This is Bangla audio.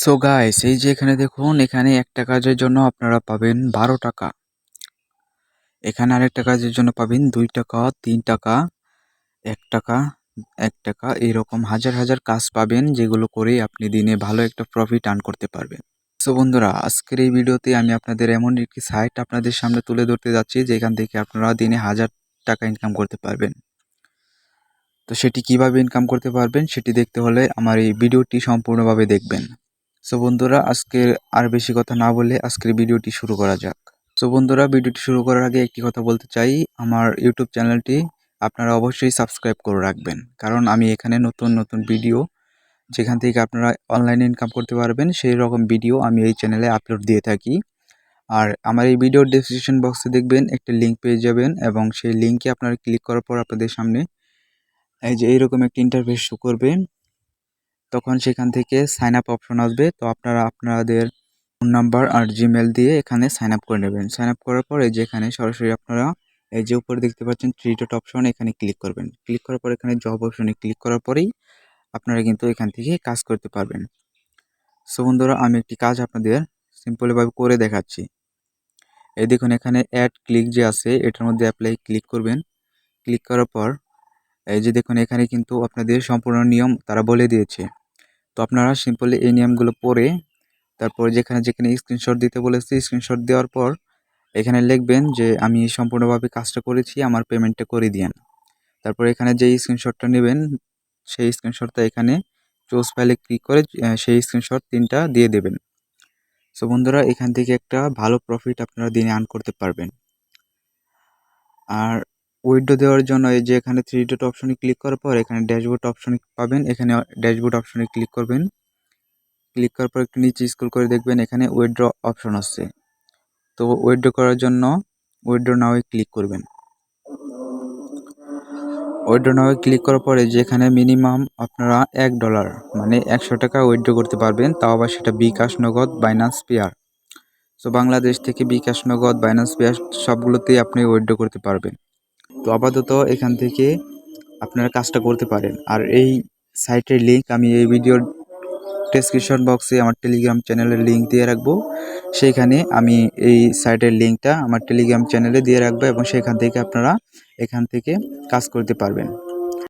সো গাইস, এই যে এখানে দেখুন, এখানে একটা কাজের জন্য আপনারা পাবেন 12 টাকা। এখানে আরেকটা কাজের জন্য পাবেন 2 টাকা, 3 টাকা, 1 টাকা, 1 টাকা, এরকম হাজার হাজার কাজ পাবেন, যেগুলো করে আপনি দিনে ভালো একটা প্রফিট আর্ন করতে পারবেন। সো বন্ধুরা, আজকের এই ভিডিওতে আমি আপনাদের এমন একটি সাইট আপনাদের সামনে তুলে ধরতে যাচ্ছি, যেখান থেকে আপনারা দিনে 1000 টাকা ইনকাম করতে পারবেন। তো সেটি কিভাবে ইনকাম করতে পারবেন সেটি দেখতে হলে আমার এই ভিডিওটি সম্পূর্ণভাবে দেখবেন। সো বন্ধুরা, আজকে আর বেশি কথা না বলে আজকের ভিডিওটি শুরু করা যাক। সো বন্ধুরা, ভিডিওটি শুরু করার আগে একটি কথা বলতে চাই, আমার ইউটিউব চ্যানেলটি আপনারা অবশ্যই সাবস্ক্রাইব করে রাখবেন, কারণ আমি এখানে নতুন নতুন ভিডিও, যেখান থেকে আপনারা অনলাইনে ইনকাম করতে পারবেন, সেই রকম ভিডিও আমি এই চ্যানেলে আপলোড দিয়ে থাকি। আর আমার এই ভিডিওর ডেসক্রিপশন বক্সে দেখবেন একটা লিঙ্ক পেয়ে যাবেন, এবং সেই লিঙ্কে আপনারা ক্লিক করার পর আপনাদের সামনে এই যে এইরকম একটা ইন্টারফেস শো করবে। তখন সেখান থেকে সাইন আপ অপশন আসবে। তো আপনারা আপনাদের ফোন নাম্বার আর জিমেল দিয়ে এখানে সাইন আপ করে নেবেন। সাইন আপ করার পর এই যে এখানে সরাসরি আপনারা এই যে উপরে দেখতে পাচ্ছেন থ্রি ডট অপশন, এখানে ক্লিক করবেন। ক্লিক করার পর এখানে জব অপশনে ক্লিক করার পরেই আপনারা কিন্তু এখান থেকে কাজ করতে পারবেন। সো বন্ধুরা, আমি একটি কাজ আপনাদের সিম্পলভাবে করে দেখাচ্ছি। এই দেখুন, এখানে অ্যাড ক্লিক যে আছে, এটার মধ্যে অ্যাপ্লাই ক্লিক করবেন। ক্লিক করার পর এই যে দেখুন, এখানে কিন্তু আপনাদের সম্পূর্ণ নিয়ম তারা বলে দিয়েছে। তো আপনারা সিম্পলি এই নিয়মগুলো পড়ে তারপর যেখানে যেখানে স্ক্রিনশট দিতে বলেছি, স্ক্রিনশট দেওয়ার পর এখানে লিখবেন যে আমি সম্পূর্ণভাবে কাজটা করেছি, আমার পেমেন্টটা করে দিয়েন। তারপর এখানে যেই স্ক্রিনশটটা নেবেন, সেই স্ক্রিনশটটা এখানে চুজ ফাইলে ক্লিক করে সেই স্ক্রিনশট 3টা দিয়ে দেবেন। সো বন্ধুরা, এখান থেকে একটা ভালো প্রফিট আপনারা দিনে আর্ন করতে পারবেন। আর উইথড্র দেওয়ার জন্য এই যে এখানে থ্রি ডট অপশনে ক্লিক করার পর এখানে ড্যাশবোর্ড অপশনে পাবেন, এখানে ড্যাশবোর্ড অপশনে ক্লিক করবেন। ক্লিক করার পর একটু নিচে স্ক্রল করে দেখবেন এখানে উইথড্র অপশন আসছে। তো উইথড্র করার জন্য উইথড্র নাওয়ে ক্লিক করবেন। উইথড্র নাওয়ে ক্লিক করার পরে যেখানে মিনিমাম আপনারা $1 মানে 100 টাকা উইথড্র করতে পারবেন, তাও আবার সেটা বিকাশ, নগদ, বাইন্যান্স পেয়ার। সো বাংলাদেশ থেকে বিকাশ, নগদ, বাইন্যান্স পেয়ার সবগুলোতেই আপনি উইথড্র করতে পারবেন। তো আপাতত এখান থেকে আপনারা কাজটা করতে পারেন। আর এই সাইটের লিঙ্ক আমি এই ভিডিওর ডেসক্রিপশন বক্সে আমার টেলিগ্রাম চ্যানেলের লিঙ্ক দিয়ে রাখবো। সেইখানে আমি এই সাইটের লিঙ্কটা আমার টেলিগ্রাম চ্যানেলে দিয়ে রাখবো, এবং সেখান থেকে আপনারা এখান থেকে কাজ করতে পারবেন।